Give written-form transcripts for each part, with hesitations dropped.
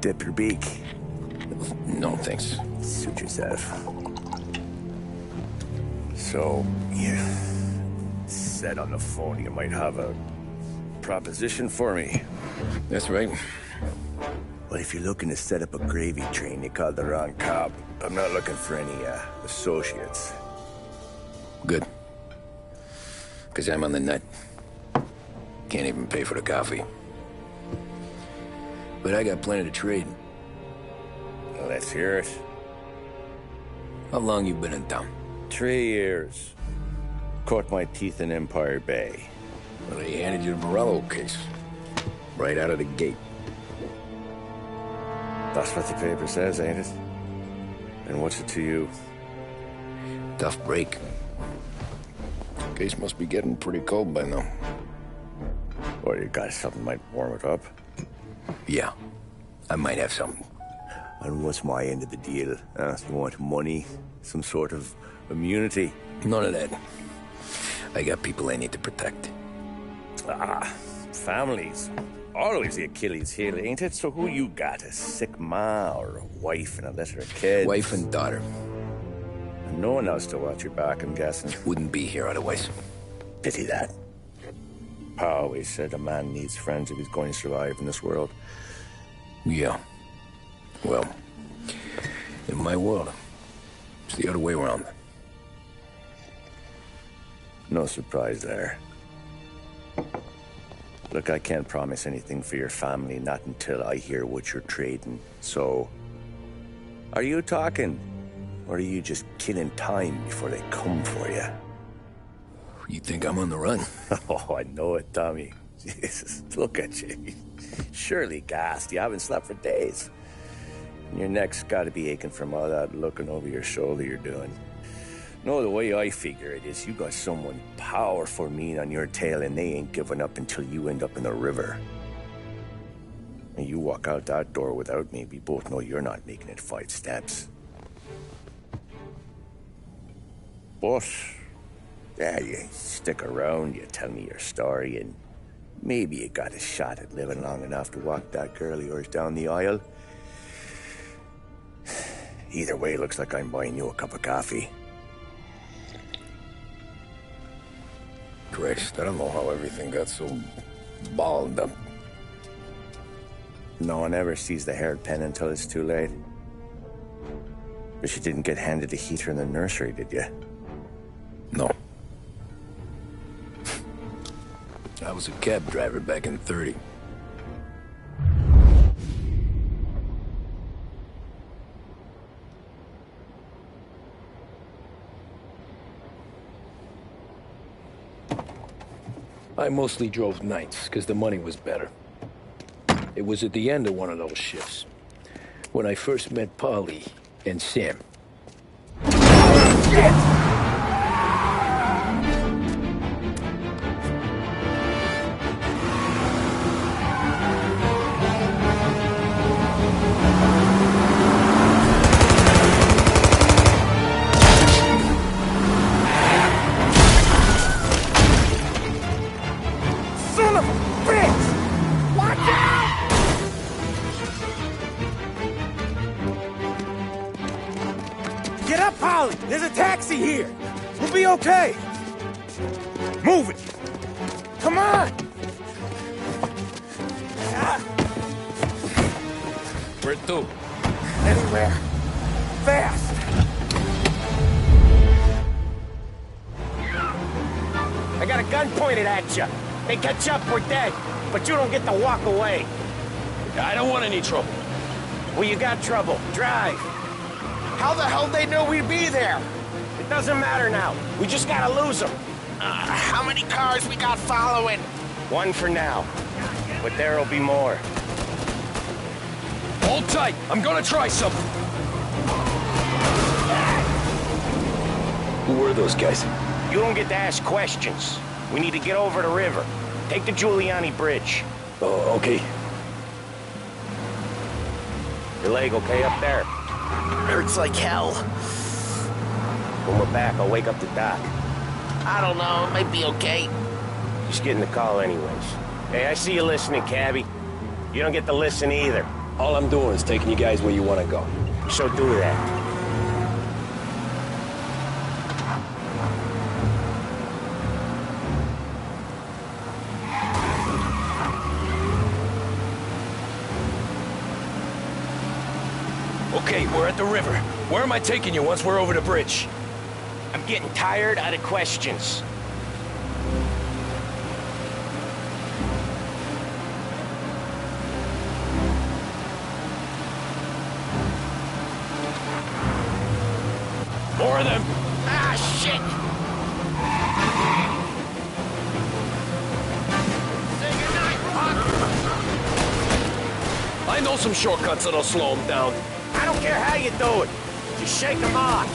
Dip your beak. No, thanks. Suit yourself. So, you said on the phone you might have a proposition for me. That's right. Well, if you're looking to set up a gravy train, you called the wrong cop. I'm not looking for any, associates. Good. Because I'm on the nut. Can't even pay for the coffee. But I got plenty to trade. Well, let's hear it. How long you been in town? 3 years. Caught my teeth in Empire Bay. Well, they handed you the Morello case. Right out of the gate. That's what the paper says, ain't it? And what's it to you? Tough break. Case must be getting pretty cold by now. Or you got something might warm it up? Yeah, I might have something. And what's my end of the deal? You want money? Some sort of immunity? None of that. I got people I need to protect. Families. Always the Achilles heel, ain't it? So who you got? A sick ma or a wife and a litter of kids? Wife and daughter. And no one else to watch your back, I'm guessing. Wouldn't be here otherwise. Pity that. Pa always said a man needs friends if he's going to survive in this world. Yeah. Well, in my world, it's the other way around. No surprise there. Look, I can't promise anything for your family, not until I hear what you're trading. So, are you talking? Or are you just killing time before they come for you? You think I'm on the run? Oh, I know it, Tommy. Jesus, look at you. Surely gassed. You haven't slept for days. And your neck's got to be aching from all that looking over your shoulder you're doing. No, the way I figure it is you got someone powerful mean on your tail and they ain't giving up until you end up in the river. And you walk out that door without me, we both know you're not making it 5 steps. But, yeah, you stick around, you tell me your story, and maybe you got a shot at living long enough to walk that girl of yours down the aisle. Either way, looks like I'm buying you a cup of coffee. Christ, I don't know how everything got so balled up. No one ever sees the hairpin until it's too late. But you didn't get handed a heater in the nursery, did you? No. I was a cab driver back in '30. I mostly drove nights, because the money was better. It was at the end of one of those shifts, when I first met Polly and Sam. Shit! There's a taxi here. We'll be okay. Move it. Come on. Where to? Anywhere. Fast. I got a gun pointed at you. They catch up, we're dead. But you don't get to walk away. I don't want any trouble. Well, you got trouble. Drive. How the hell they know we'd be there? It doesn't matter now. We just gotta lose them. How many cars we got following? One for now. But there'll be more. Hold tight. I'm gonna try something. Who were those guys? You don't get to ask questions. We need to get over the river. Take the Giuliani Bridge. Oh, okay. Your leg okay up there? Hurts like hell. When we're back, I'll wake up the doc. I don't know, it might be okay. Just getting the call anyways. Hey, I see you listening, cabbie. You don't get to listen either. All I'm doing is taking you guys where you want to go. So do that. Okay, we're at the river. Where am I taking you once we're over the bridge? I'm getting tired of the questions. More of them. Ah, shit! Say goodnight, Puck! I know some shortcuts that'll slow them down. I don't care how you do it. Just shake them off.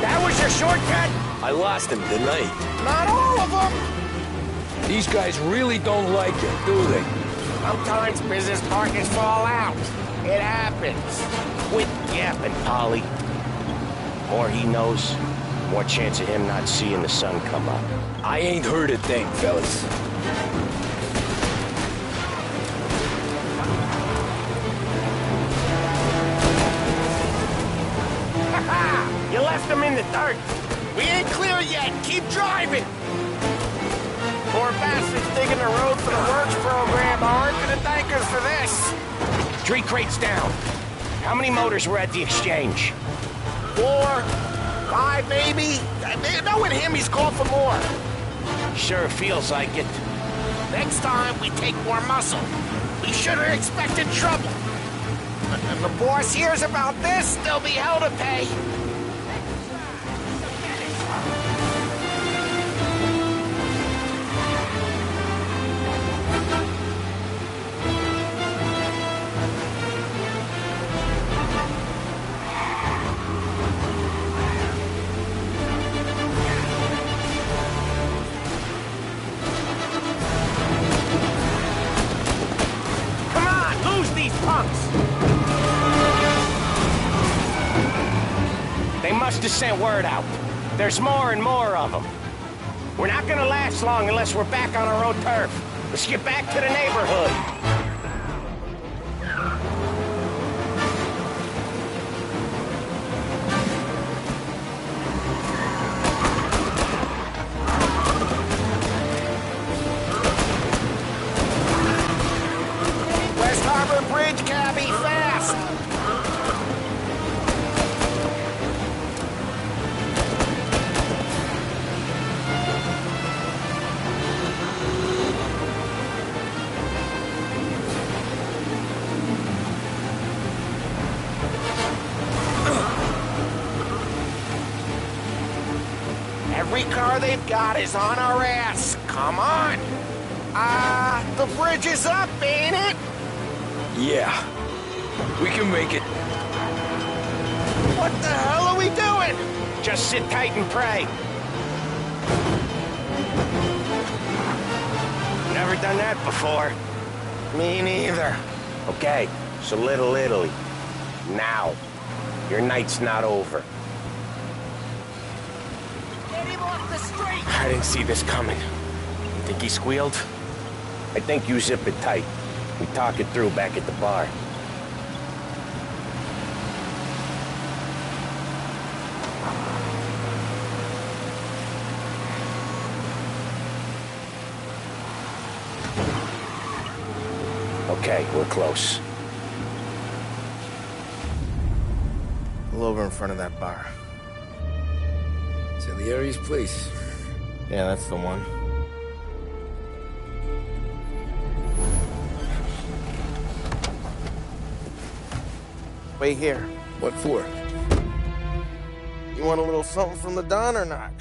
That was your shortcut? I lost him, didn't I? Not all of them. These guys really don't like it, do they? Sometimes business partners fall out. It happens. Quit yapping, Polly. More he knows, more chance of him not seeing the sun come up. I ain't heard a thing, fellas. Ha! You left them in the dirt. We ain't clear yet. Keep driving. Poor bastards digging the road for the works program aren't gonna thank us for this. 3 crates down. How many motors were at the exchange? 4, 5 maybe? Knowing him, he's called for more. Sure feels like it. Next time, we take more muscle. We should have expected trouble. If the boss hears about this, there'll be hell to pay. They must have sent word out. There's more and more of them. We're not gonna last long unless we're back on our own turf. Let's get back to the neighborhood. West Harbor Bridge, cabby, fast! Every car they've got is on our ass. Come on. The bridge is up, ain't it? Yeah. We can make it. What the hell are we doing? Just sit tight and pray. Never done that before. Me neither. Okay, so Little Italy. Now. Your night's not over. Get him off the street! I didn't see this coming. You think he squealed? I think you zip it tight. We talk it through back at the bar. Okay, we're close. Pull over in front of that bar. Salieri's place. Yeah, that's the one. Wait here. What for? You want a little something from the Don or not?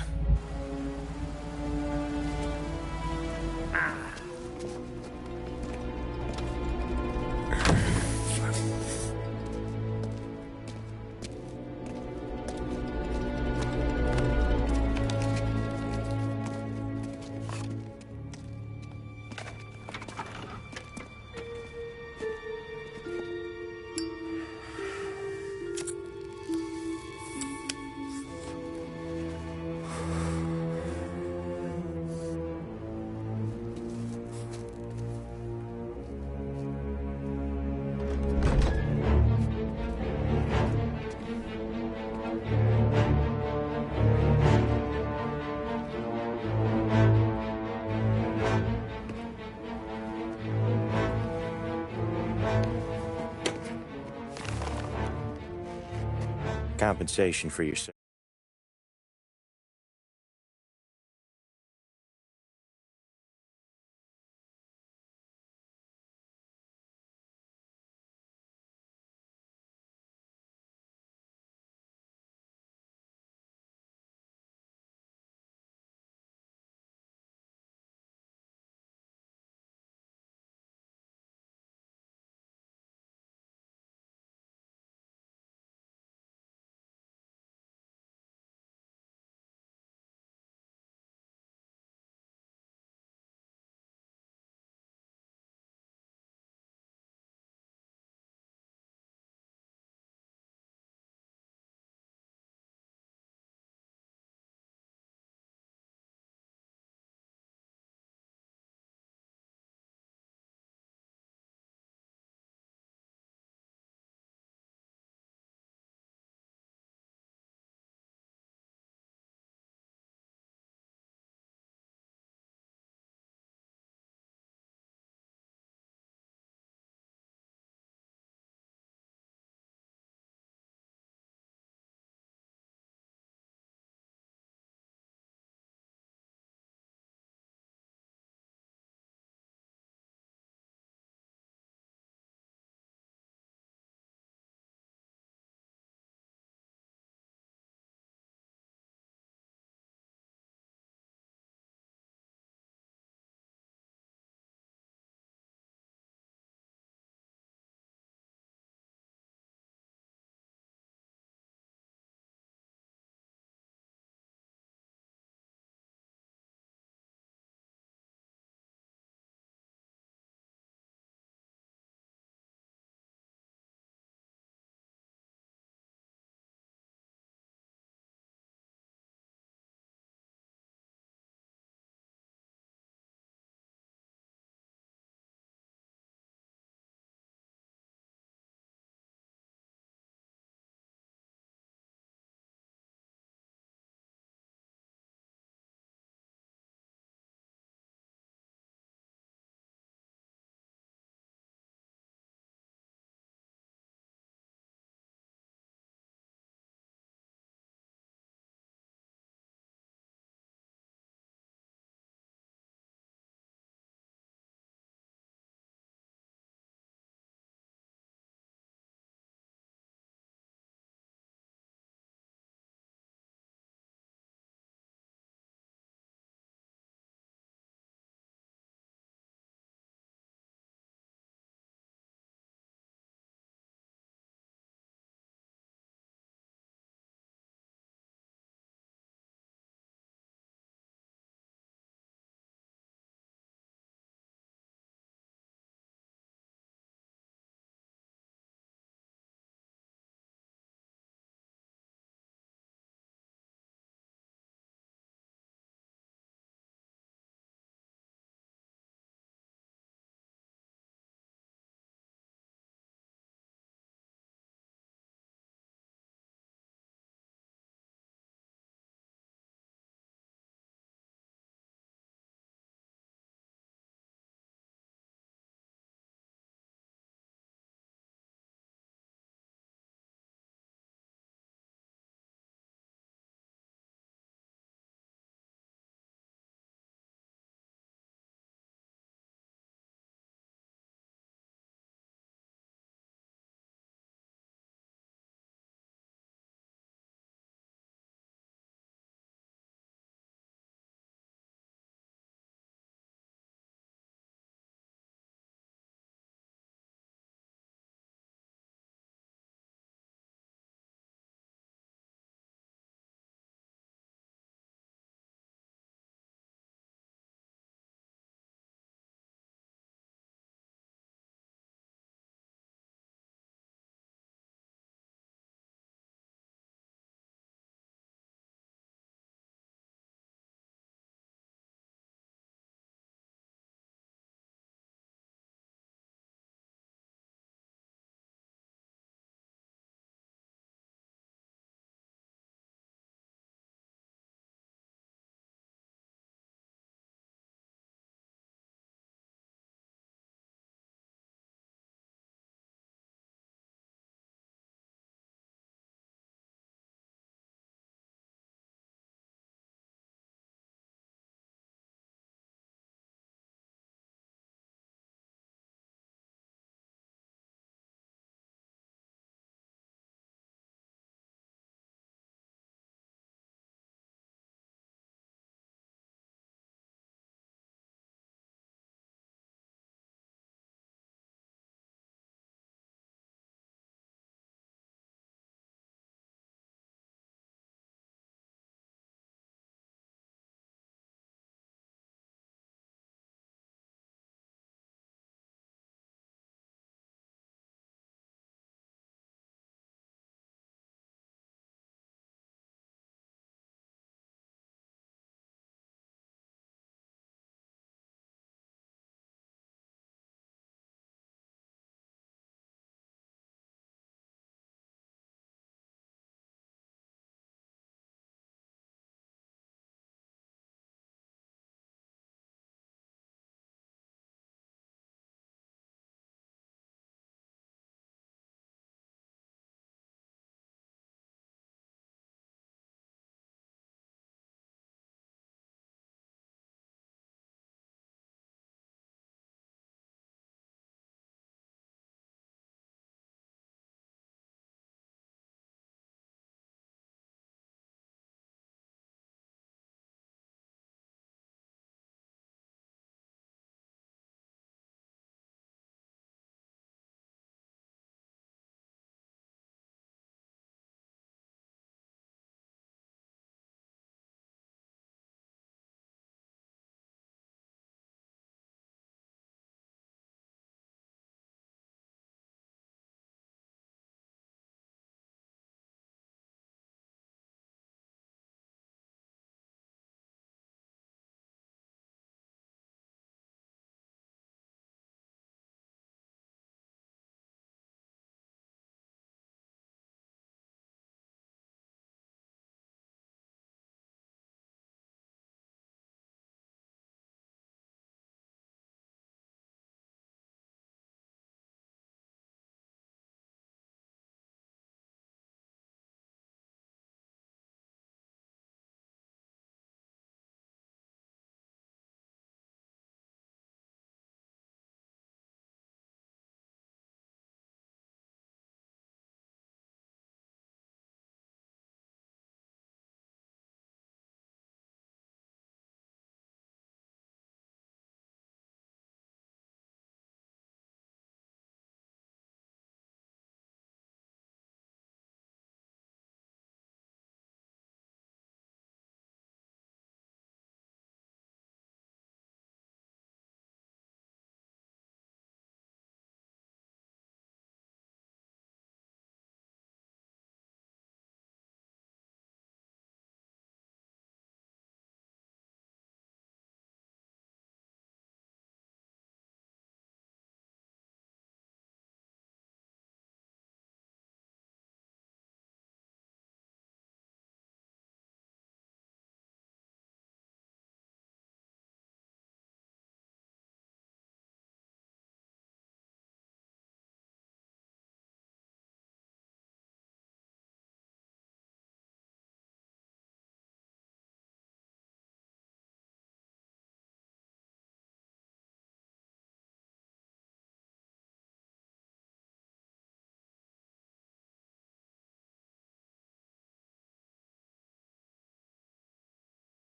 compensation for your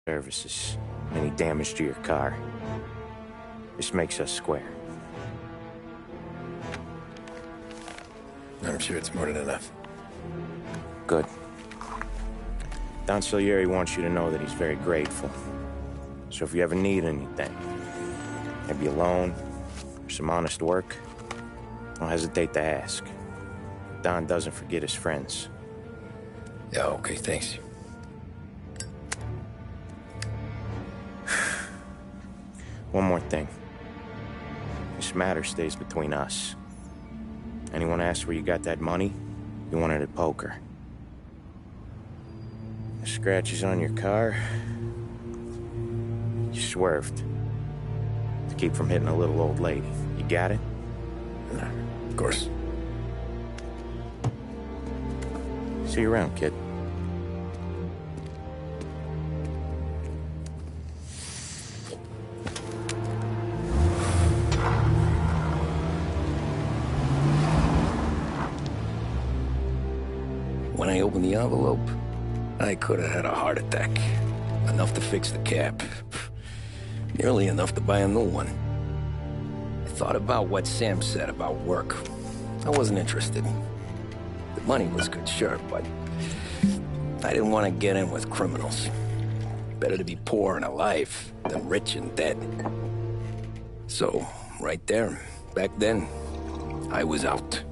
services, any damage to your car. This makes us square. I'm sure it's more than enough. Good. Don Salieri wants you to know that he's very grateful. So if you ever need anything, maybe a loan or some honest work, don't hesitate to ask. Don doesn't forget his friends. Yeah, okay, thanks. One more thing. This matter stays between us. Anyone asks where you got that money, you won it at poker. The scratches on your car, you swerved to keep from hitting a little old lady. You got it? Of course. See you around, kid. When I opened the envelope, I could have had a heart attack. Enough to fix the cap. Nearly enough to buy a new one. I thought about what Sam said about work. I wasn't interested. The money was good, sure, but I didn't want to get in with criminals. Better to be poor and alive than rich and dead. So, right there, back then, I was out.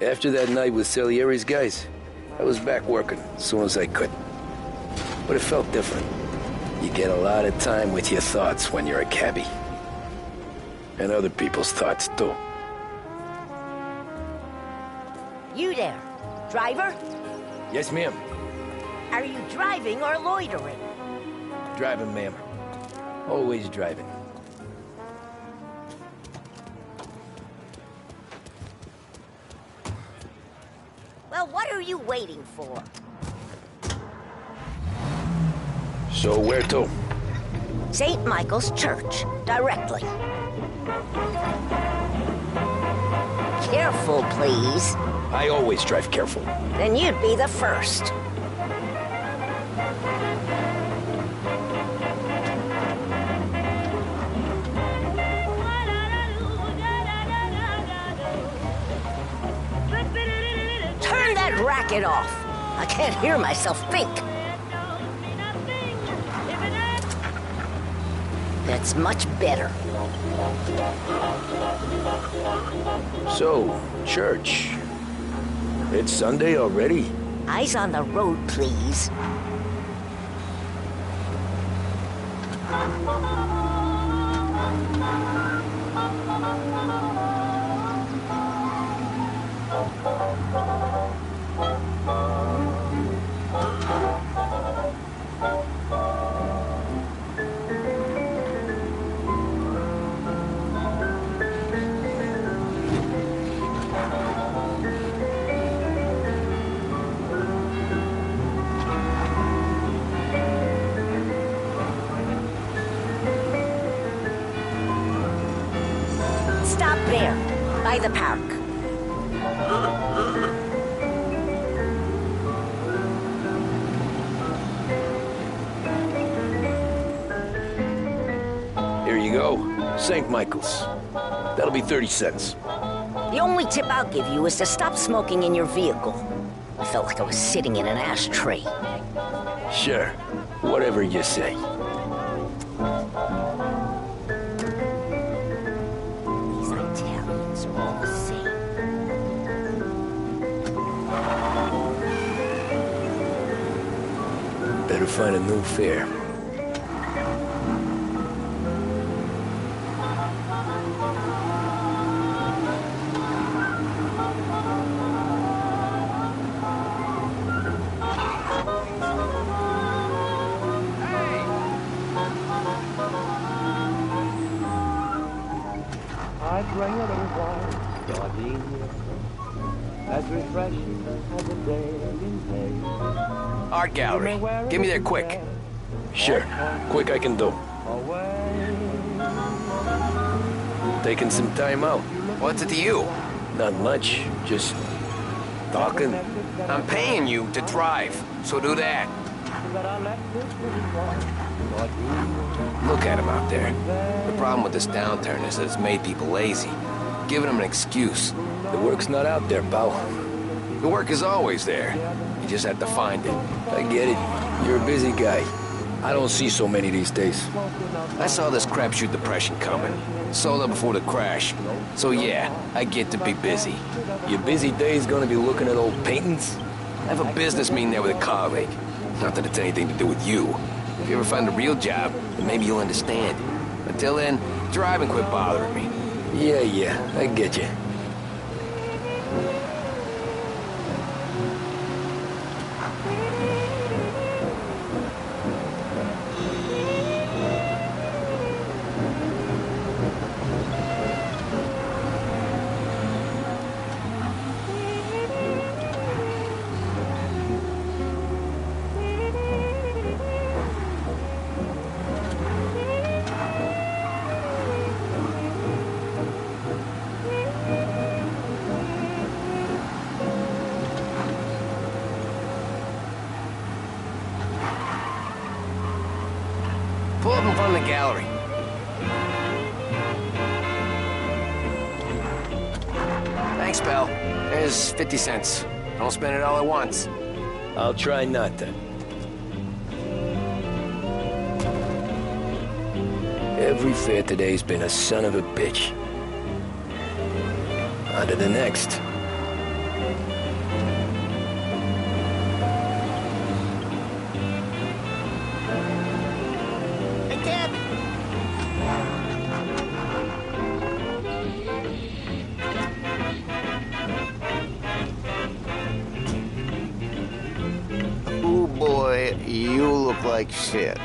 After that night with Salieri's guys, I was back working as soon as I could. But it felt different. You get a lot of time with your thoughts when you're a cabbie. And other people's thoughts, too. You there, driver? Yes, ma'am. Are you driving or loitering? Driving, ma'am. Always driving. Well, what are you waiting for? So where to? St. Michael's Church, directly. Careful, please. I always drive careful. Then you'd be the first. Turn that racket off. I can't hear myself think. That's much better. So, church. It's Sunday already? Eyes on the road, please. Stop there, by the park. Here you go. St. Michael's. That'll be 30 cents. The only tip I'll give you is to stop smoking in your vehicle. I felt like I was sitting in an ashtray. Sure. Whatever you say. These Italians are all the same. Better find a new fare. like rain and gardenia, as refreshing as a day in May. Art gallery. Give me there quick. Sure. Quick I can do. Taking some time out. What's it to you? Not much. Just talking. I'm paying you to drive, so do that. Look at him out there. The problem with this downturn is that it's made people lazy, giving them an excuse. The work's not out there, pal. The work is always there. You just have to find it. I get it. You're a busy guy. I don't see so many these days. I saw this crapshoot depression coming. Sold up before the crash. So yeah, I get to be busy. Your busy day's gonna be looking at old paintings? I have a business meeting there with a colleague. Not that it's anything to do with you. If you ever find a real job, then maybe you'll understand. Until then, drive and quit bothering me. Yeah, I get you. Pull up in front of the gallery. Thanks, pal. There's 50 cents. Don't spend it all at once. I'll try not to. Every fare today's been a son of a bitch. On to the next. You look like shit.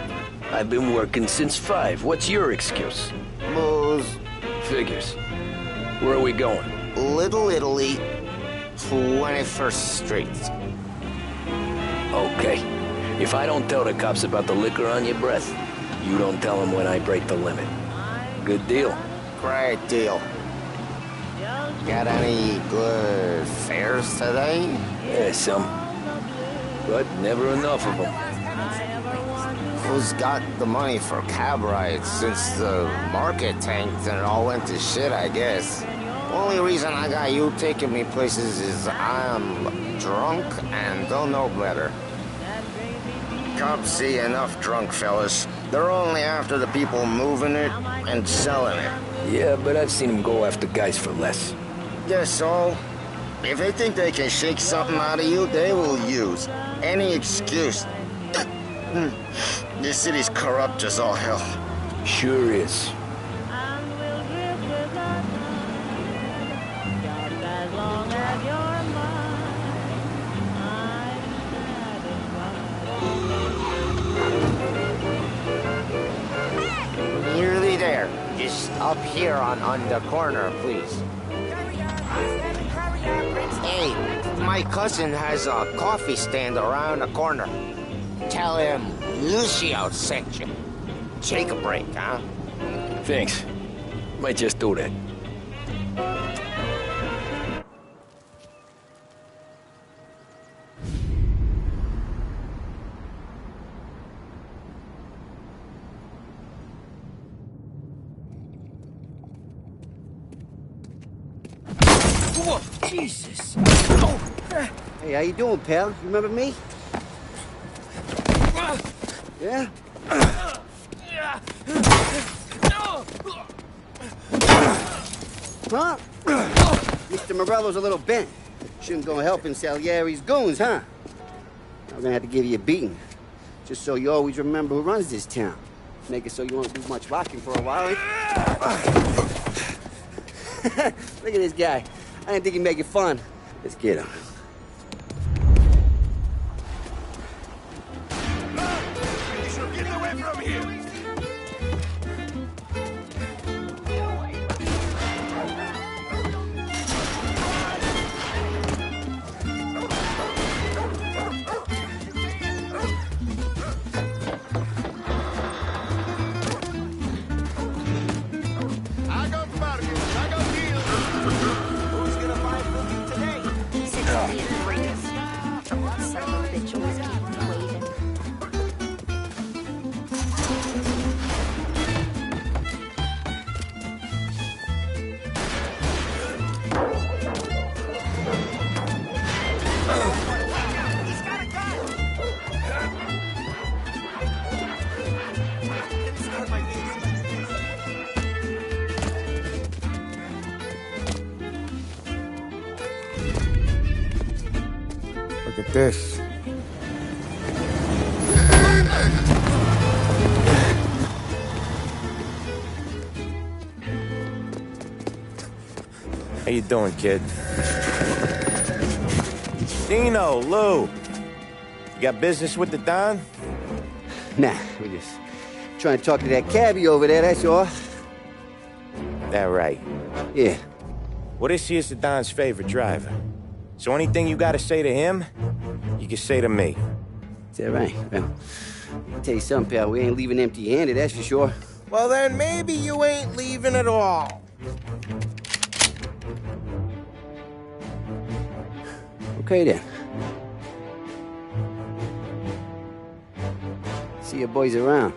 I've been working since 5. What's your excuse? Booze. Figures. Where are we going? Little Italy, 21st Street. Okay. If I don't tell the cops about the liquor on your breath, you don't tell them when I break the limit. Good deal. Great deal. Got any good fares today? Yeah, some. But never enough of them. Who's got the money for cab rides since the market tanked and it all went to shit, I guess? Only reason I got you taking me places is I'm drunk and don't know better. Cops see enough drunk fellas. They're only after the people moving it and selling it. Yeah, but I've seen them go after guys for less. Guess so. If they think they can shake something out of you, they will use any excuse. This city's corrupt as all hell. Sure is. Nearly there. Just up here on the corner, please. Hey, my cousin has a coffee stand around the corner. Tell him Lucio sent you. Take a break, huh? Thanks. Might just do that. Whoa, Jesus! Oh. Hey, how you doing, pal? You remember me? Yeah? Huh? Mr. Morello's a little bent. Shouldn't go helping Salieri's goons, huh? I'm gonna have to give you a beating. Just so you always remember who runs this town. Make it so you won't do much rocking for a while. Look at this guy. I didn't think he'd make it fun. Let's get him. Look at this. How you doing, kid? Dino, Lou. You got business with the Don? Nah, we just trying to talk to that cabbie over there, that's all. That right. Yeah. Well, this here's the Don's favorite driver. So anything you gotta say to him, you can say to me. Is that right? Well, I'll tell you something, pal. We ain't leaving empty-handed, that's for sure. Well, then maybe you ain't leaving at all. Okay, then. See your boys around.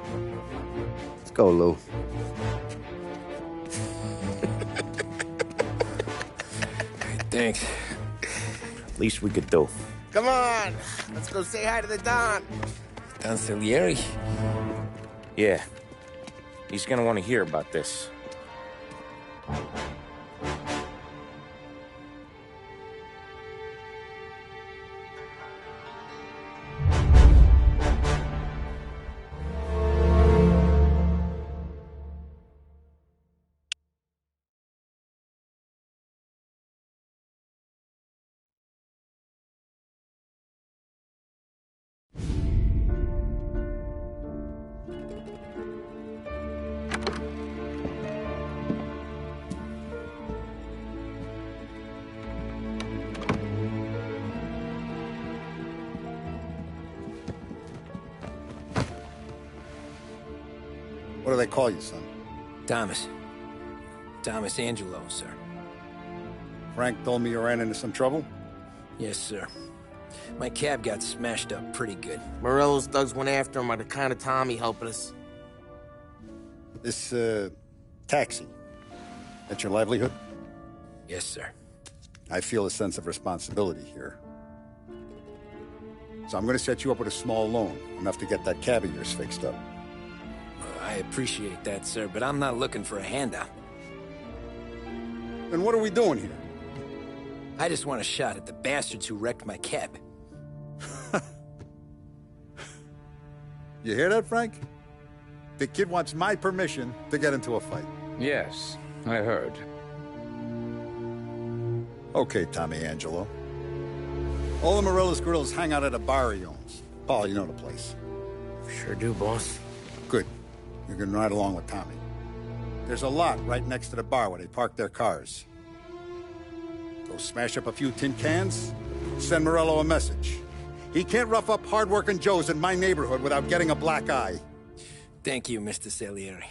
Let's go, Lou. Thanks. Least we could do. Come on, let's go say hi to the Don. Don Salieri? Yeah. He's gonna want to hear about this. What do they call you, son? Thomas. Thomas Angelo, sir. Frank told me you ran into some trouble? Yes, sir. My cab got smashed up pretty good. Morello's thugs went after him by the kind of Tommy helping us. This, taxi. That's your livelihood? Yes, sir. I feel a sense of responsibility here. So I'm gonna set you up with a small loan, enough to get that cab of yours fixed up. I appreciate that, sir, but I'm not looking for a handout. Then what are we doing here? I just want a shot at the bastards who wrecked my cab. You hear that, Frank? The kid wants my permission to get into a fight. Yes, I heard. Okay, Tommy Angelo. All the Morello's grills hang out at a bar he owns. Paul, you know the place. Sure do, boss. Good. You can ride along with Tommy. There's a lot right next to the bar where they park their cars. Go smash up a few tin cans, send Morello a message. He can't rough up hard-working Joes in my neighborhood without getting a black eye. Thank you, Mr. Salieri.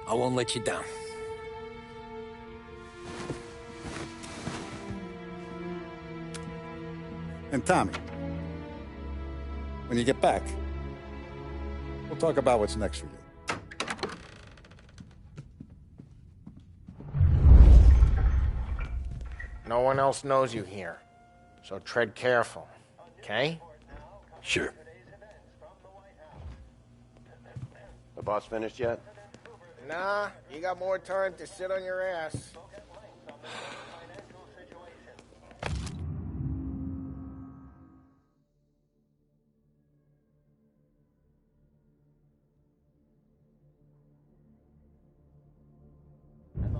I won't let you down. And Tommy, when you get back, we'll talk about what's next for you. No one else knows you here, so tread careful, okay? Sure. The boss finished yet? Nah, you got more time to sit on your ass.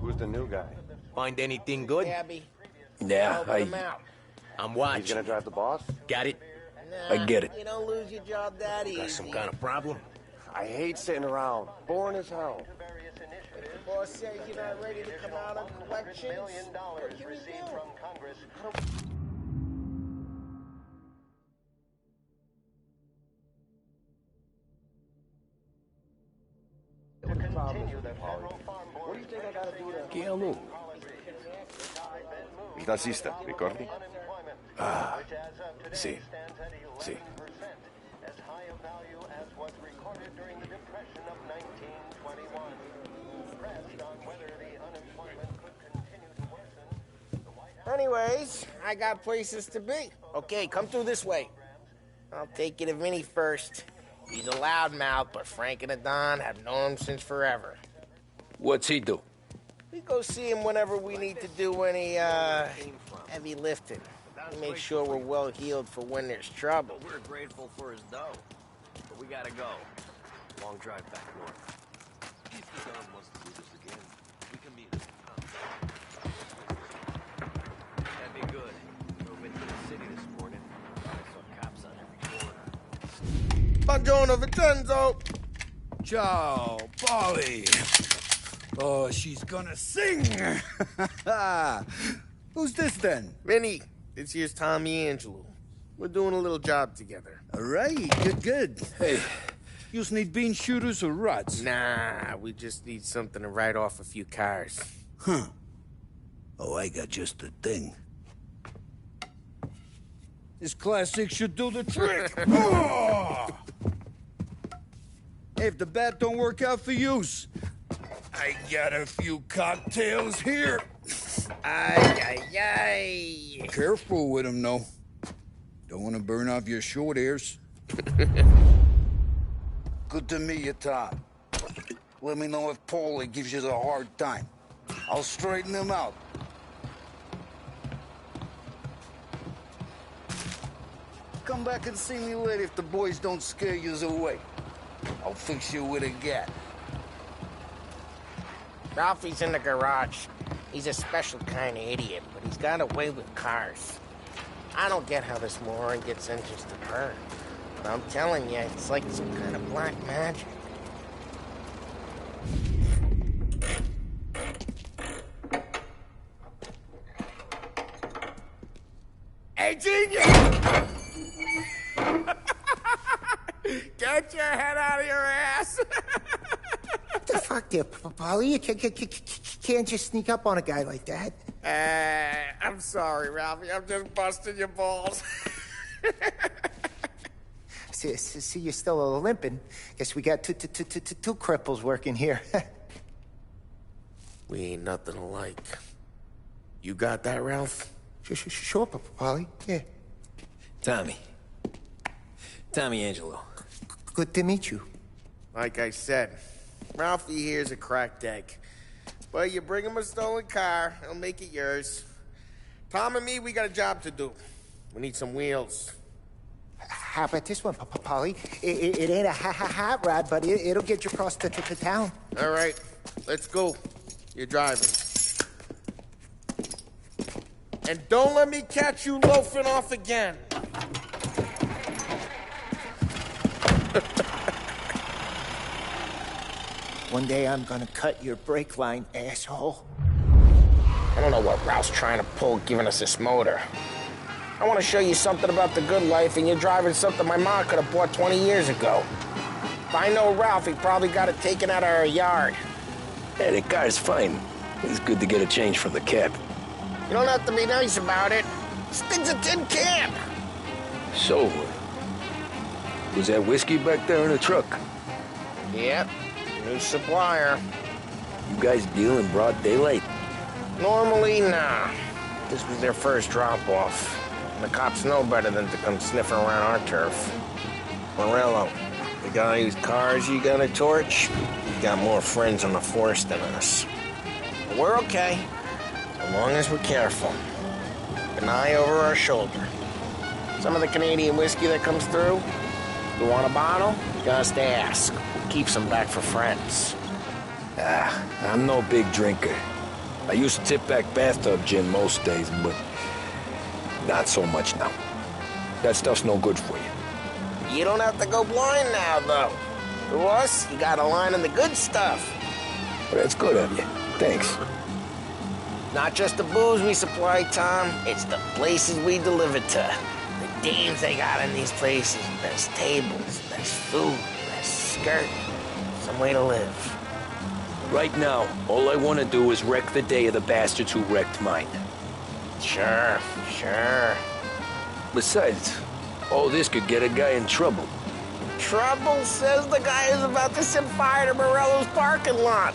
Who's the new guy? Find anything good? Abby. Yeah, I'm watching. He's gonna drive the boss? Got it? Nah, I get it. You don't lose your job that easy. Got some kind of problem? I hate sitting around. Boring as hell. If the boss says you're not ready to come out on collections, what can we do? What do you think I gotta do to... Chi è lui? Il tassista, ricordi? Ah, sì, sì. Anyways, I got places to be. Okay, come through this way. I'll take you to Vinny first. He's a loudmouth, but Frank and the Don have known him since forever. What's he do? We go see him whenever we need to do any, heavy lifting. Make sure we're well healed for when there's trouble. We're grateful for his dough, but we gotta go. Long drive back north. If the Don wants to do this again, we can meet him. That'd be good. Drove into the city this morning. I saw cops on every corner. Buongiorno, Vincenzo! Ciao, Polly. Oh, she's gonna sing. Who's this then? Vinny, this here's Tommy Angelo. We're doing a little job together. All right, good. Hey, you need bean shooters or rods? Nah, we just need something to write off a few cars. Huh. Oh, I got just the thing. This classic should do the trick. Oh! Hey, if the bat don't work out for yous, I got a few cocktails here. Ay. Careful with them, though. Don't want to burn off your short hairs. Good to meet you, Tom. Let me know if Paulie gives you a hard time. I'll straighten him out. Come back and see me later if the boys don't scare yous away. I'll fix you with a gat. Ralphie's in the garage. He's a special kind of idiot, but he's got a way with cars. I don't get how this moron gets interested in her. But I'm telling you, it's like some kind of black magic. Hey, genius! Get your head out of your ass! What the fuck there, Polly? You can't just sneak up on a guy like that. I'm sorry, Ralphie. I'm just busting your balls. See, you're still limping. Guess we got two cripples working here. We ain't nothing alike. You got that, Ralph? Sure, Polly. Yeah. Tommy Angelo. Good to meet you. Like I said, Ralphie here's a cracked egg. But you bring him a stolen car, he'll make it yours. Tom and me, we got a job to do. We need some wheels. How about this one, Polly? It ain't a hot rod, but it'll get you across to town. All right, let's go. You're driving. And don't let me catch you loafing off again. One day I'm gonna cut your brake line, asshole. I don't know what Ralph's trying to pull giving us this motor. I want to show you something about the good life, and you're driving something my mom could have bought 20 years ago. If I know Ralph, he probably got it taken out of our yard. Hey, the car's fine. It's good to get a change from the cab. You don't have to be nice about it. This thing's a tin can. So, was that whiskey back there in the truck? Yep, new supplier. You guys deal in broad daylight? Normally, nah. This was their first drop-off. And the cops know better than to come sniffing around our turf. Morello, the guy whose cars you got a torch, he's got more friends on the force than us. But we're okay, as long as we're careful. An eye over our shoulder. Some of the Canadian whiskey that comes through, you want a bottle? Just ask. We'll keep some back for friends. I'm no big drinker. I used to tip back bathtub gin most days, but not so much now. That stuff's no good for you. You don't have to go blind now, though. To us, you got a line on the good stuff. Well, that's good of you. Thanks. Not just the booze we supply, Tom. It's the places we deliver to. The dames they got in these places. There's tables, there's food, there's skirt. Some way to live. Right now, all I want to do is wreck the day of the bastards who wrecked mine. Sure. Besides, all this could get a guy in trouble. Trouble says the guy is about to set fire to Morello's parking lot.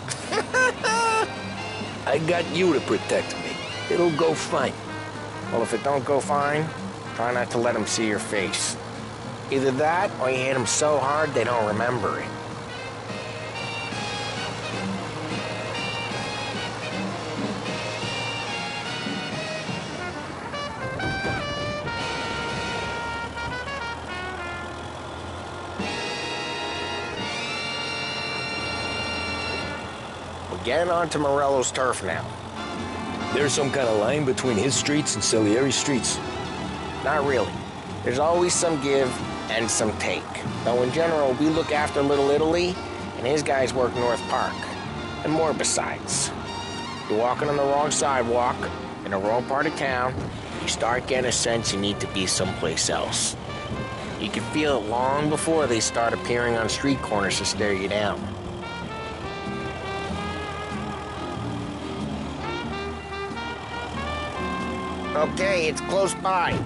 I got you to protect me. It'll go fine. Well, if it don't go fine, try not to let them see your face. Either that, or you hit them so hard they don't remember it. getting onto Morello's turf now. There's some kind of line between his streets and Salieri's streets? Not really. There's always some give and some take. Though in general, we look after Little Italy, and his guys work North Park. And more besides. You're walking on the wrong sidewalk, in the wrong part of town, you start getting a sense you need to be someplace else. You can feel it long before they start appearing on street corners to stare you down. Okay, it's close by.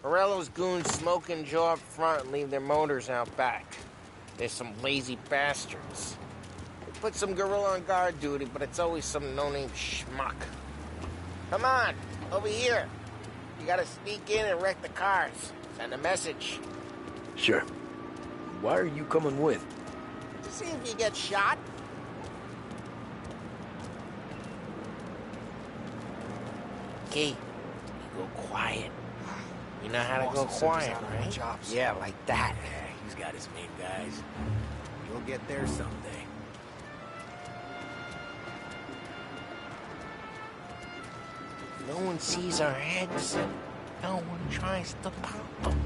Morello's goons smoke and jaw up front and leave their motors out back. They're some lazy bastards. They put some gorilla on guard duty, but it's always some no-name schmuck. Come on, over here. You gotta sneak in and wreck the cars. Send a message. Sure. Why are you coming with? To see if you get shot. Okay, you go quiet. You know how to go quiet, right? Yeah, like that. Yeah, he's got his main guys. You'll get there someday. No one sees our heads. No one tries to pop them.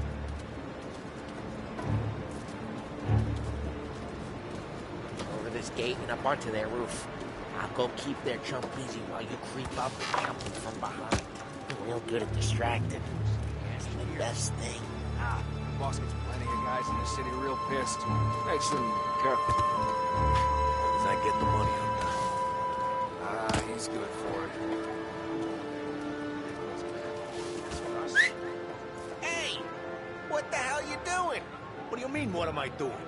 Over this gate and up onto their roof. I'll go keep their chump busy while you creep up and jump them from behind. I'm real good at distracting. That's the best thing. Boss gets plenty of guys in the city real pissed. Nice and careful. As I get the money up. He's good for it. Hey! What the hell you doing? What do you mean, what am I doing?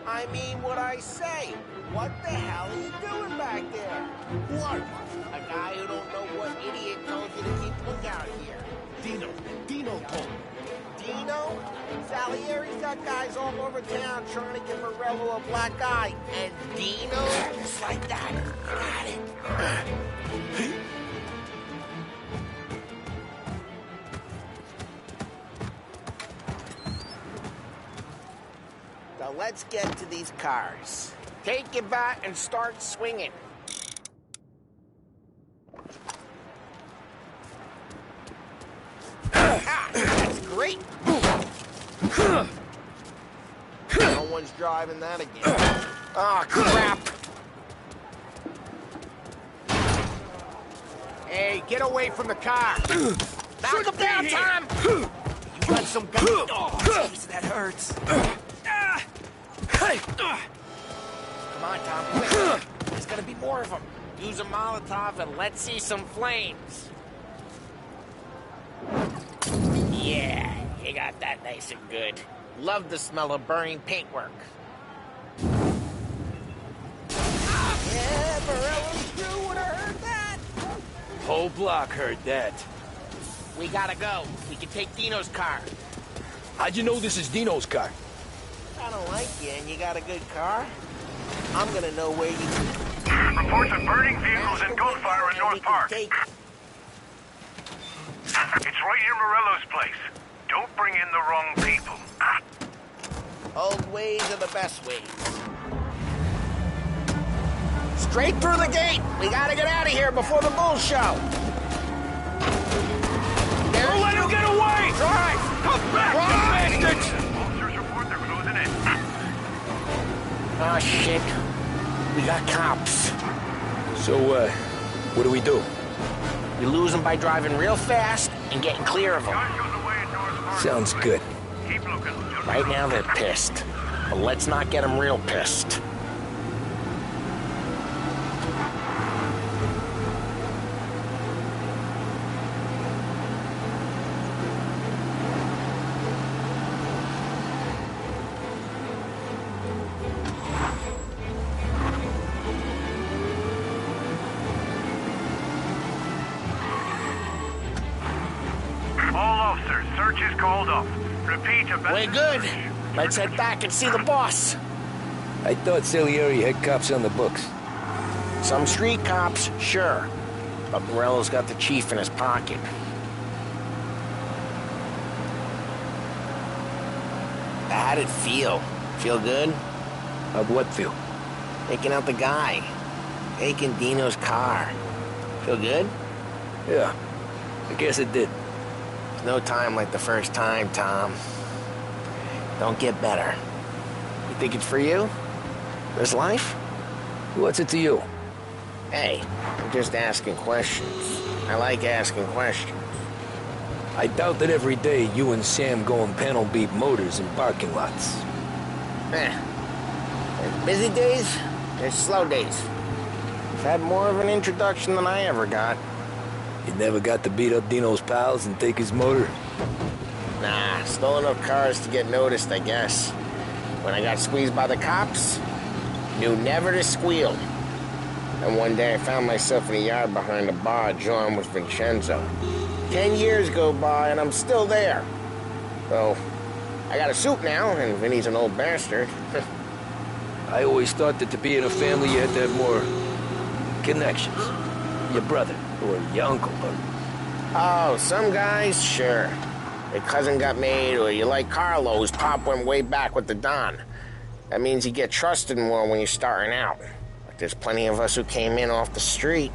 I mean what I say. What the hell are you doing back there? Who are you? A guy who don't know what idiot told you to keep lookout here. Dino told me. Dino? Salieri's got guys all over town trying to give Morello a black eye. And Dino? Just like that. Got it. Now let's get to these cars. Take your bat and start swinging. That's great. No one's driving that again. Oh, crap. Hey, get away from the car. Knock him down, Tom. You got some gun. Oh, jeez, that hurts. Come on, Tom, quick. There's gonna be more of them. Use a Molotov and let's see some flames. Yeah, you got that nice and good. Love the smell of burning paintwork. Yeah, Morello's crew would have heard that. Whole block heard that. We gotta go. We can take Dino's car. How'd you know this is Dino's car? I don't like you and you got a good car. I'm gonna know where you... Reports of burning vehicles and gunfire in North Park. It's right near Morello's place. Don't bring in the wrong people. Old ways are the best ways. Straight through the gate! We gotta get out of here before the bull show! Don't let him get away! Drive! Come back, you bastards! Officers report they're closing in. Oh, shit. We got cops. So, what do we do? We lose them by driving real fast and getting clear of them. Sounds good. Keep looking. Right now they're pissed. But let's not get them real pissed. We're good. Let's head back and see the boss. I thought Salieri had cops on the books. Some street cops, sure. But Morello's got the chief in his pocket. How'd it feel? Feel good? How'd what feel? Taking out the guy. Taking Dino's car. Feel good? Yeah, I guess it did. There's no time like the first time, Tom. Don't get better. You think it's for you? This life? What's it to you? Hey, I'm just asking questions. I like asking questions. I doubt that every day you and Sam go and panel beat motors in parking lots. There's busy days, there's slow days. You've had more of an introduction than I ever got. You never got to beat up Dino's pals and take his motor? Nah, stole enough cars to get noticed, I guess. When I got squeezed by the cops, knew never to squeal. And one day I found myself in a yard behind a bar drawn with Vincenzo. 10 years go by and I'm still there. So, I got a suit now, and Vinny's an old bastard. I always thought that to be in a family you had to have more connections. Your brother, or your uncle, or... Oh, some guys, sure. Your cousin got made, or you like Carlos, Pop went way back with the Don. That means you get trusted more when you're starting out. But there's plenty of us who came in off the street.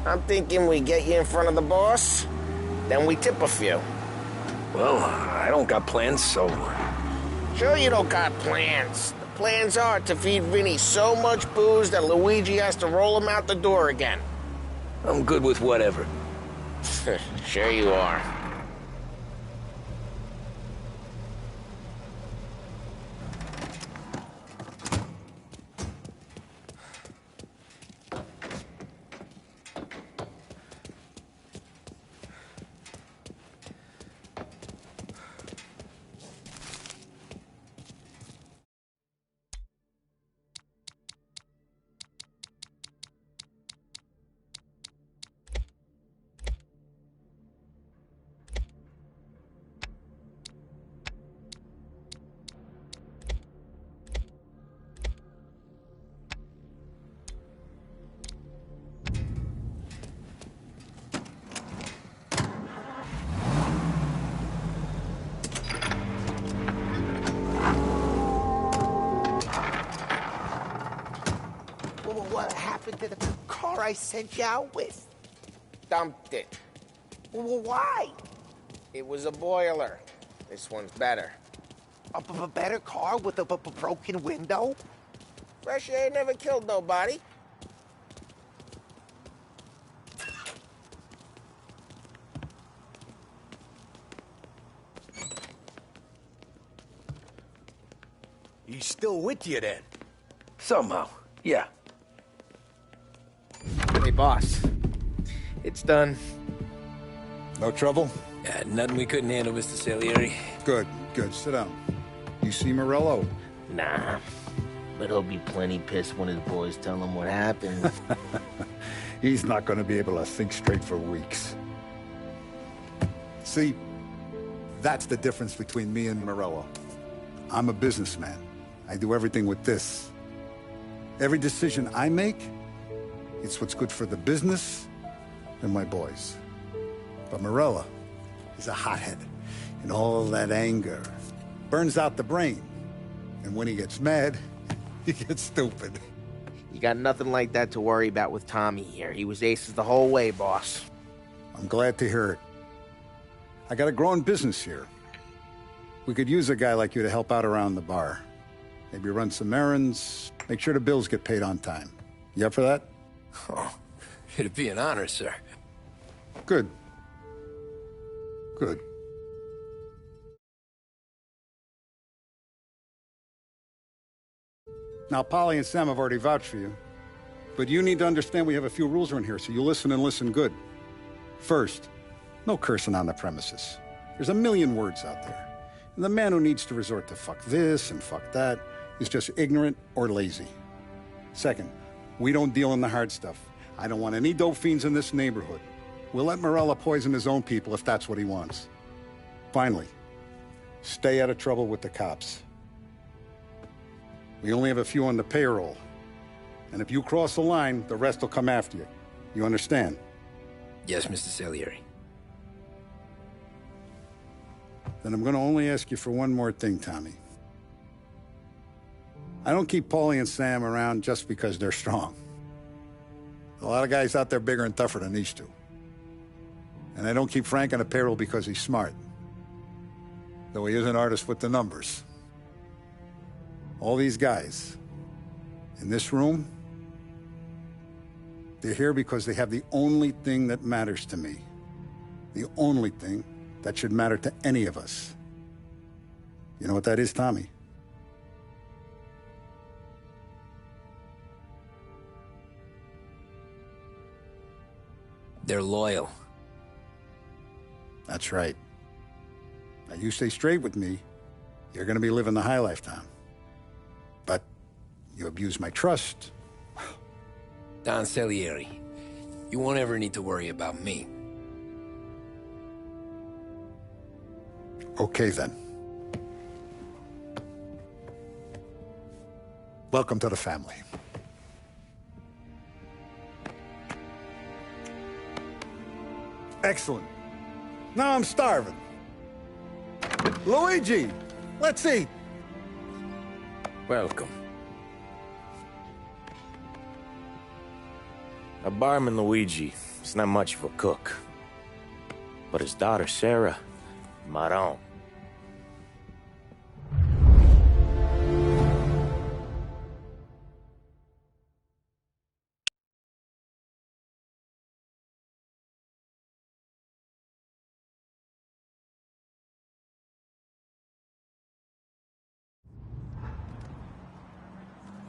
I'm thinking we get you in front of the boss, then we tip a few. Well, I don't got plans, so... Sure you don't got plans. The plans are to feed Vinny so much booze that Luigi has to roll him out the door again. I'm good with whatever. Sure you are. What happened to the car I sent you out with? Dumped it. Well, why? It was a boiler. This one's better. A better car with a broken window? Fresh air never killed nobody. He's still with you then? Somehow, yeah. Hey, boss. It's done. No trouble? Yeah, nothing we couldn't handle, Mr. Salieri. Good, good. Sit down. You see Morello? Nah. But he'll be plenty pissed when his boys tell him what happened. He's not going to be able to think straight for weeks. See, that's the difference between me and Morello. I'm a businessman. I do everything with this. Every decision I make, it's what's good for the business and my boys. But Morello is a hothead, and all that anger burns out the brain. And when he gets mad, he gets stupid. You got nothing like that to worry about with Tommy here. He was aces the whole way, boss. I'm glad to hear it. I got a growing business here. We could use a guy like you to help out around the bar. Maybe run some errands, make sure the bills get paid on time. You up for that? Oh, it'd be an honor, sir. Good. Good. Now, Polly and Sam have already vouched for you, but you need to understand we have a few rules around here, so you listen and listen good. First, no cursing on the premises. There's a million words out there, and the man who needs to resort to fuck this and fuck that is just ignorant or lazy. Second, we don't deal in the hard stuff. I don't want any dope fiends in this neighborhood. We'll let Morello poison his own people if that's what he wants. Finally, stay out of trouble with the cops. We only have a few on the payroll. And if you cross the line, the rest will come after you. You understand? Yes, Mr. Salieri. Then I'm gonna only ask you for one more thing, Tommy. I don't keep Paulie and Sam around just because they're strong. A lot of guys out there bigger and tougher than these two. And I don't keep Frank on the payroll because he's smart. Though he is an artist with the numbers. All these guys in this room, they're here because they have the only thing that matters to me. The only thing that should matter to any of us. You know what that is, Tommy? They're loyal. That's right. Now, you stay straight with me, you're gonna be living the high life, Tom. But you abuse my trust. Don Salieri, you won't ever need to worry about me. Okay, then. Welcome to the family. Excellent. Now I'm starving. Luigi, let's eat. Welcome. A barman, Luigi, is not much of a cook. But his daughter, Sarah, Maron.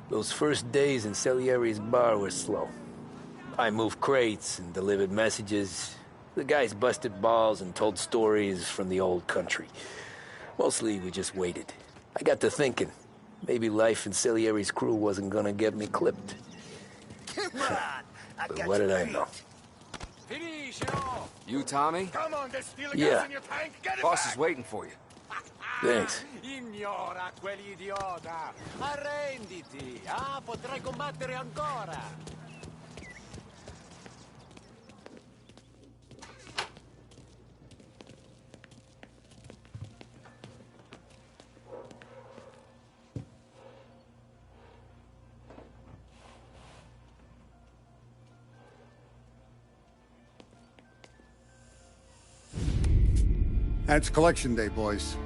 Those first days in Salieri's bar were slow. I moved crates and delivered messages. The guys busted balls and told stories from the old country. Mostly, we just waited. I got to thinking, maybe life in Salieri's crew wasn't gonna get me clipped. But what did I know? You, Tommy? Come on, there's still Yeah. gas in your tank. Get it Boss back. is waiting for you. Thanks. Ignora quell'idiota! Arrenditi! Ah, potrai combattere ancora! And it's collection day, boys.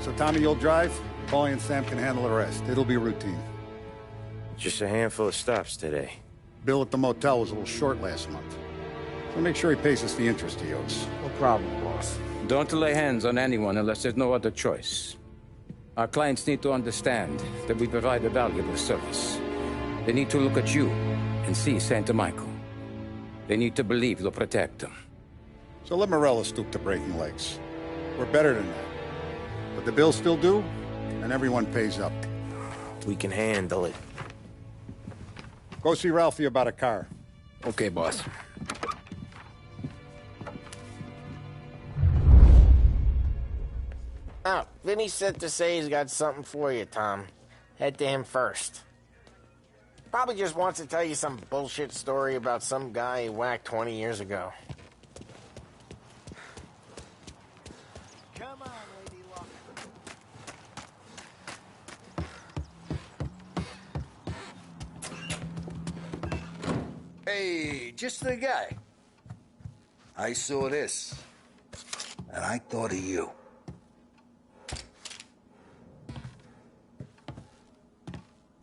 So Tommy, you'll drive. Paulie and Sam can handle the rest. It'll be routine. Just a handful of stops today. Bill at the motel was a little short last month. So make sure he pays us the interest he owes. No problem, boss. Don't lay hands on anyone unless there's no other choice. Our clients need to understand that we provide a valuable service. They need to look at you and see Santa Michael. They need to believe you'll protect them. So let Morello stoop to breaking legs. We're better than that. But the bill's still due, and everyone pays up. We can handle it. Go see Ralphie about a car. Okay, boss. Oh, Vinny said to say he's got something for you, Tom. Head to him first. Probably just wants to tell you some bullshit story about some guy he whacked 20 years ago. Come on, Lady Luck. Hey, just the guy. I saw this, and I thought of you.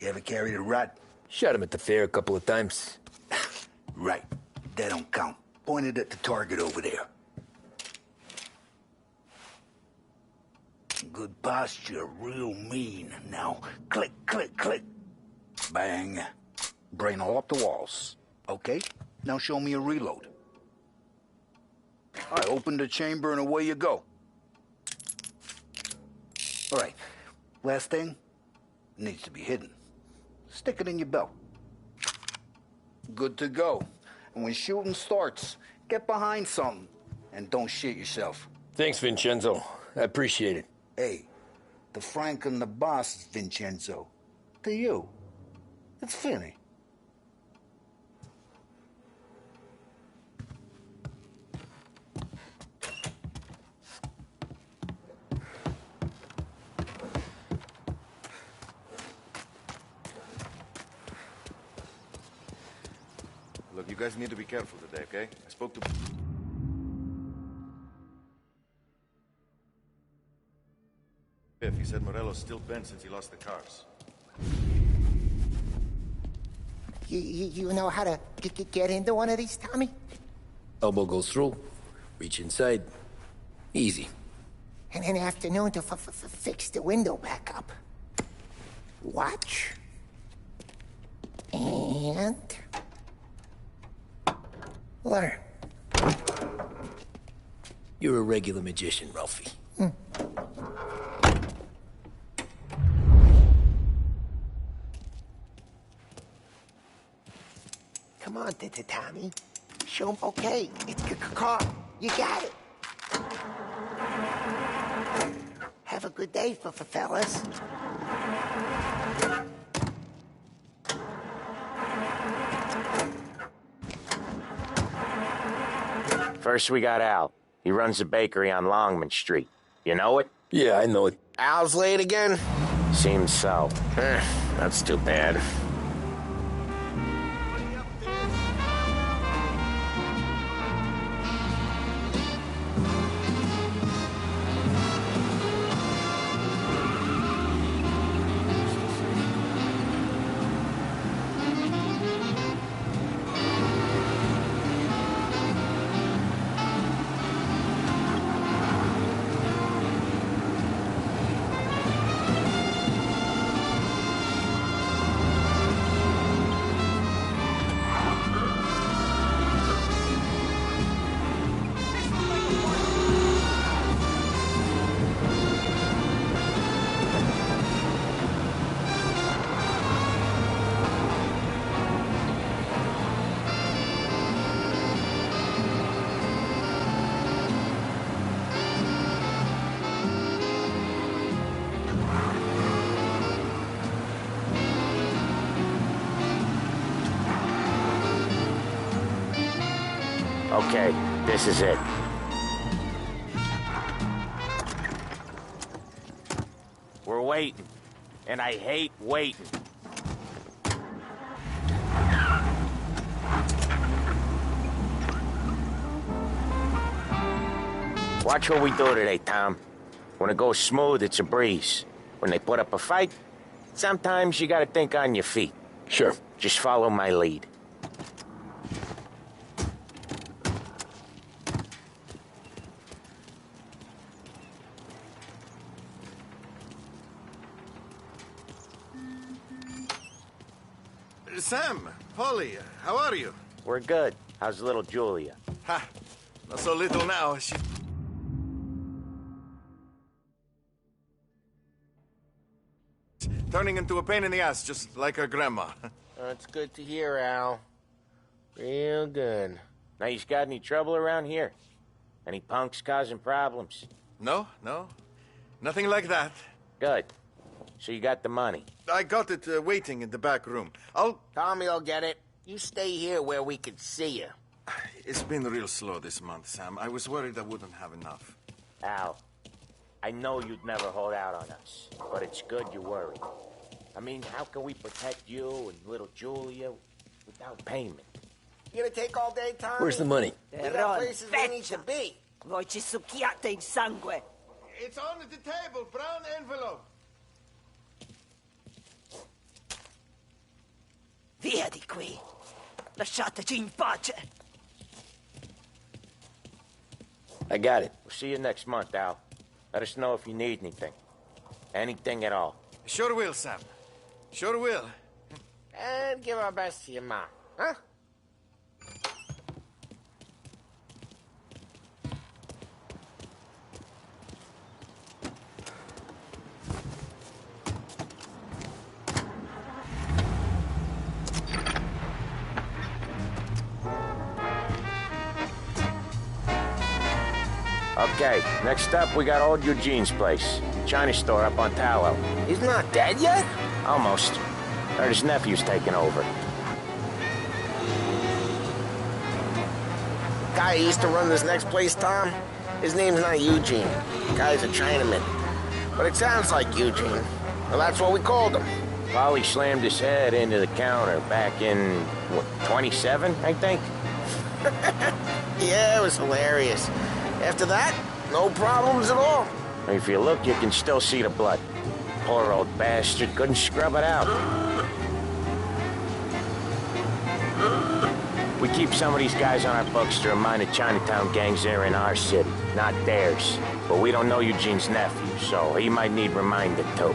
You ever carried a rat? Shot him at the fair a couple of times. Right. That don't count. Pointed at the target over there. Good posture, real mean. Now, click, click, click. Bang. Brain all up the walls. Okay, now show me a reload. All right, open the chamber and away you go. All right, last thing, needs to be hidden. Stick it in your belt. Good to go. And when shooting starts, get behind something and don't shit yourself. Thanks, Vincenzo. I appreciate it. Hey, the Frank and the boss is Vincenzo. To you, it's Vinny. Look, you guys need to be careful today, okay? I spoke to... He said Morello's still bent since he lost the cars. You know how to get into one of these, Tommy? Elbow goes through. Reach inside. Easy. And an afternoon to fix the window back up. Watch. And... learn. You're a regular magician, Ralphie. Come on, Tommy. Show him okay. It's car. You got it. Have a good day, fellas. First, we got Al. He runs a bakery on Longman Street. You know it? Yeah, I know it. Al's late again? Seems so. That's too bad. Okay, this is it. We're waiting, and I hate waiting. Watch what we do today, Tom. When it goes smooth, it's a breeze. When they put up a fight, sometimes you gotta think on your feet. Sure. Just follow my lead. Sam, Polly, how are you? We're good. How's little Julia? Ha! Not so little now. She... turning into a pain in the ass, just like her grandma. That's good to hear, Al. Real good. Now, you got any trouble around here? Any punks causing problems? No. Nothing like that. Good. So you got the money? I got it waiting in the back room. Tommy will get it. You stay here where we can see you. It's been real slow this month, Sam. I was worried I wouldn't have enough. Al, I know you'd never hold out on us, but it's good you're worried. I mean, how can we protect you and little Julia without payment? You gonna take all day, Tommy? Where's the money? We got places we need to be. Voi ci succhiate il sangue. It's on the table, brown envelope. Via di qui. Lasciateci in pace. I got it. We'll see you next month, Al. Let us know if you need anything. Anything at all. Sure will, Sam. Sure will. And give our best to your mom, huh? Okay, next up, we got old Eugene's place. China store up on Tallow. He's not dead yet? Almost. Heard his nephew's taking over. Guy who used to run this next place, Tom, his name's not Eugene. Guy's a Chinaman. But it sounds like Eugene. Well, that's what we called him. Paulie slammed his head into the counter back in, what, 27, I think? Yeah, it was hilarious. After that, no problems at all. If you look, you can still see the blood. Poor old bastard couldn't scrub it out. We keep some of these guys on our books to remind the Chinatown gangs they're in our city, not theirs. But we don't know Eugene's nephew, so he might need reminded too.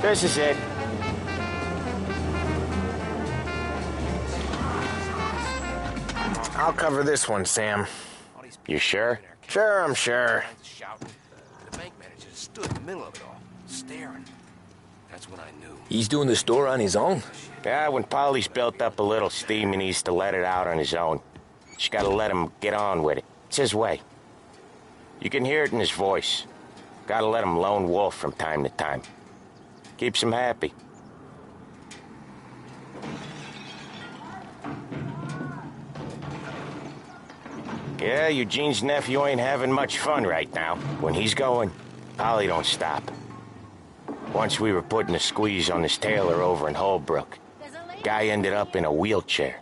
This is it. I'll cover this one, Sam. You sure? Sure, I'm sure. The bank manager stood in the middle of it all, staring. That's when I knew. He's doing the store on his own? Yeah, when Paulie's built up a little steam, he needs to let it out on his own. Just gotta let him get on with it. It's his way. You can hear it in his voice. Gotta let him lone wolf from time to time. Keeps him happy. Yeah, Eugene's nephew ain't having much fun right now. When he's going, Paulie don't stop. Once we were putting a squeeze on this tailor over in Holbrook. Guy ended up in a wheelchair.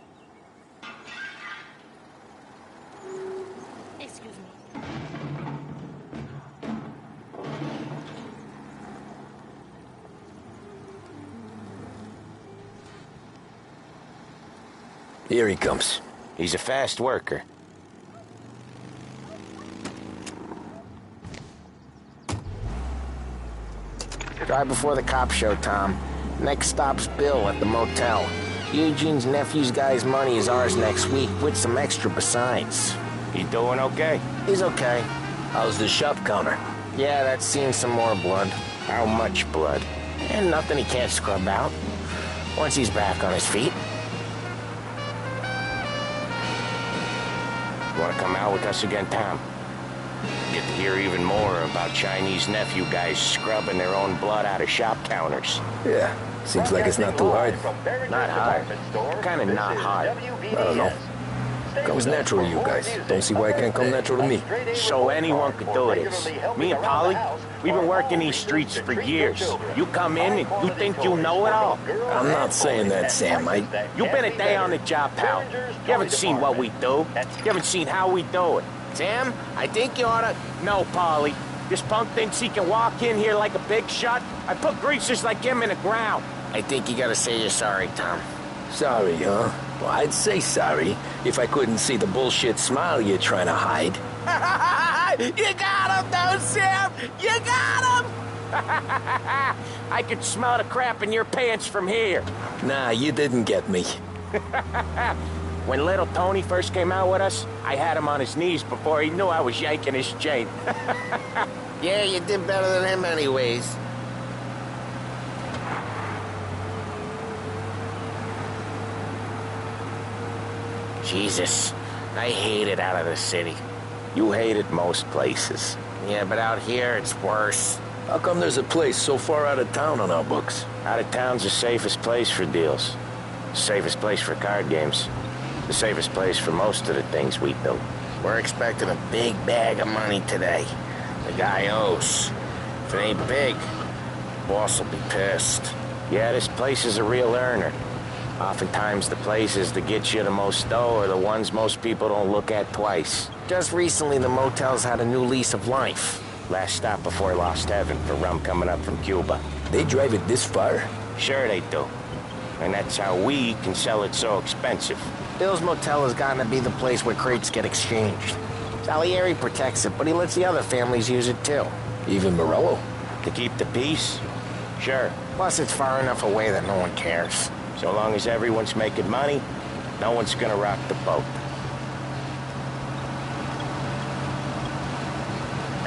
Here he comes. He's a fast worker. Drive before the cops show, Tom. Next stop's Bill at the motel. Eugene's nephew's guy's money is ours next week, with some extra besides. He doing okay? He's okay. How's the shop counter? Yeah, that's seen some more blood. How much blood? And nothing he can't scrub out. Once he's back on his feet. You want to come out with us again, Tom? Get to hear even more about Chinese nephew guys scrubbing their own blood out of shop counters. Yeah, seems like it's not too hard. Not hard. Kind of not hard. I don't know. Comes natural to you guys. Don't see why it can't come natural to me. So anyone could do this. Me and Paulie, we've been working these streets for years. You come in and you think you know it all. I'm not saying that, Sam. You've been a day on the job, pal. You haven't seen what we do. You haven't seen how we do it. Sam, I think you ought to... No, Paulie. This punk thinks he can walk in here like a big shot. I put greasers like him in the ground. I think you gotta say you're sorry, Tom. Sorry, huh? Well, I'd say sorry if I couldn't see the bullshit smile you're trying to hide. You got him, though, Sam! You got him! I could smell the crap in your pants from here. Nah, you didn't get me. When little Tony first came out with us, I had him on his knees before he knew I was yanking his chain. Yeah, you did better than him anyways. Jesus, I hate it out of the city. You hate it most places. Yeah, but out here, it's worse. How come there's a place so far out of town on our books? Out of town's the safest place for deals. The safest place for card games. The safest place for most of the things we do. We're expecting a big bag of money today. The guy owes. If it ain't big, boss will be pissed. Yeah, this place is a real earner. Oftentimes the places that get you the most dough are the ones most people don't look at twice. Just recently, the motel's had a new lease of life. Last stop before Lost Heaven for rum coming up from Cuba. They drive it this far? Sure they do. And that's how we can sell it so expensive. Bill's Motel has gotten to be the place where crates get exchanged. Salieri protects it, but he lets the other families use it too. Even Morello? To keep the peace? Sure. Plus, it's far enough away that no one cares. So long as everyone's making money, no one's gonna rock the boat.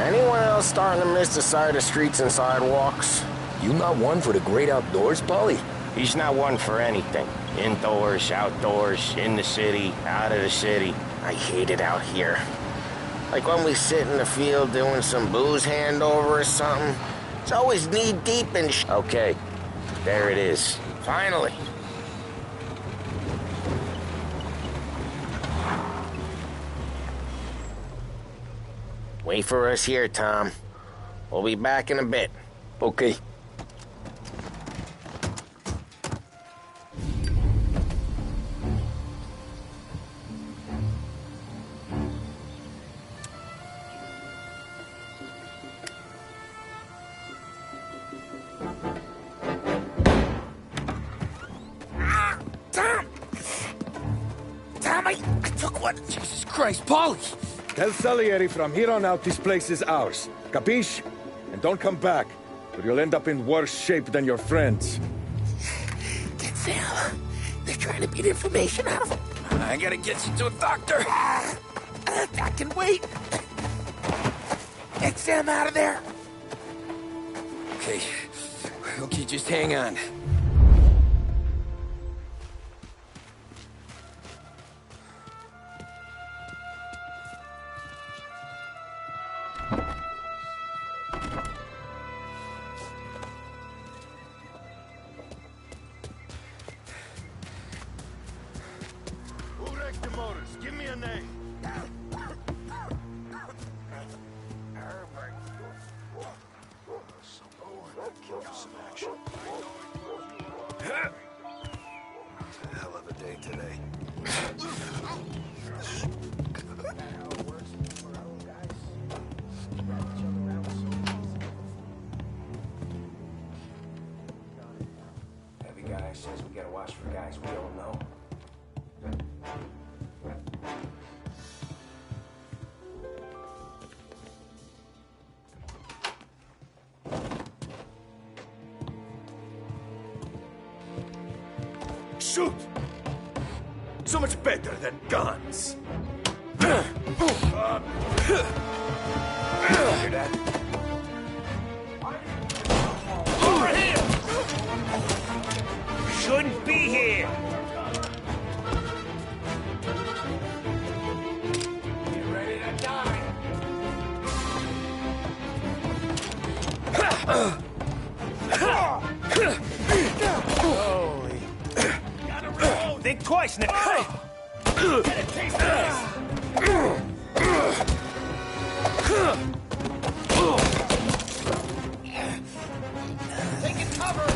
Anyone else starting to miss the side of streets and sidewalks? You not one for the great outdoors, Paulie? He's not one for anything. Indoors, outdoors, in the city, out of the city. I hate it out here. Like when we sit in the field doing some booze handover or something. It's always knee-deep in Okay, there it is. Finally. Wait for us here, Tom. We'll be back in a bit. Okay. I took one. Jesus Christ, Paulie! Tell Salieri from here on out this place is ours. Capiche? And don't come back, or you'll end up in worse shape than your friends. Get Sam. They're trying to beat information out of him. I gotta get you to a doctor. I can wait. Get Sam out of there. Okay. Okay, just hang on. Give me a name. Some action. It's a hell of a day today. Every guy says we gotta watch for guys we don't know. Shoot! So much better than guns. Hear that? Over here! Shouldn't be here! Get ready to die! Holy... Gotta reload! Think twice, Nick! Get a taste of this! Taking cover!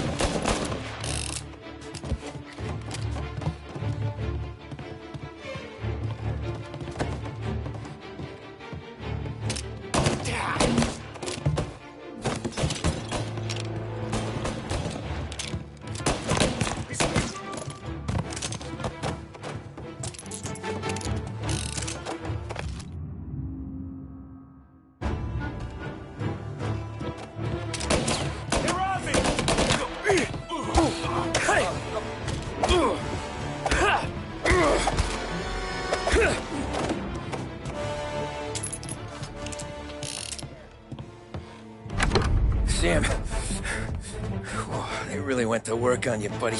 Sam. Whoa, they really went to work on you, buddy.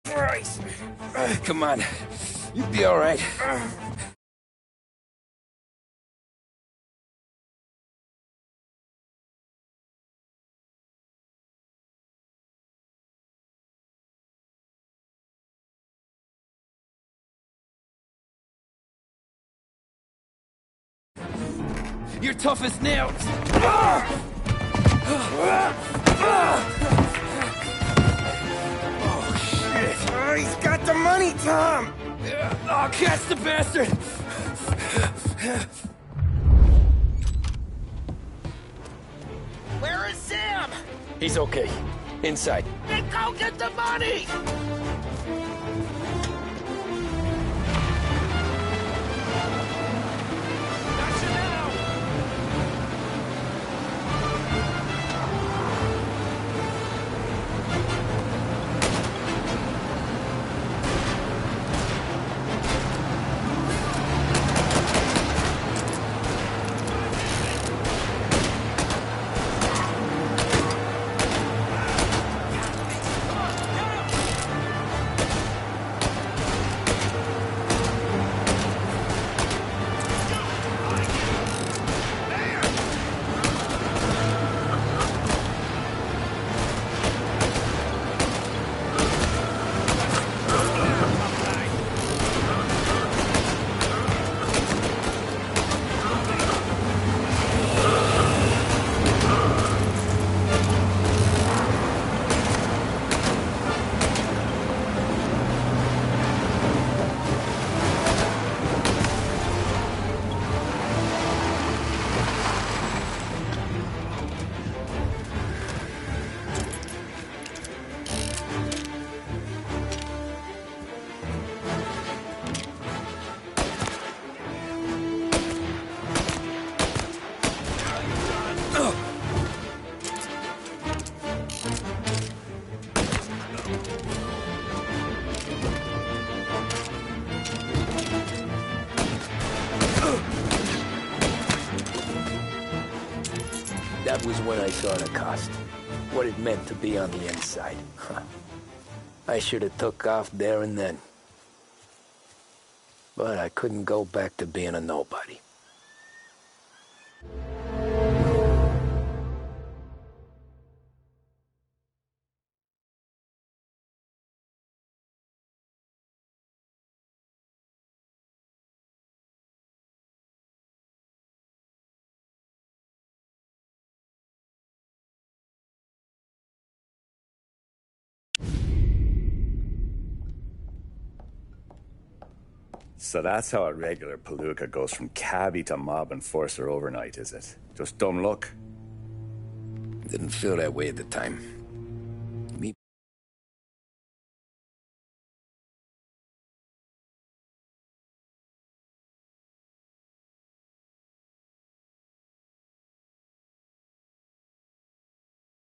Christ. Come on. You'll be all right. You're tough as nails. Oh, shit. Oh, he's got the money, Tom! I'll catch the bastard! Where is Sam? He's okay. Inside. Then go get the money! That was when I saw the cost. What it meant to be on the inside. I should have took off there and then. But I couldn't go back to being a nobody. So that's how a regular palooka goes from cabbie to mob enforcer overnight, is it? Just dumb luck? Didn't feel that way at the time.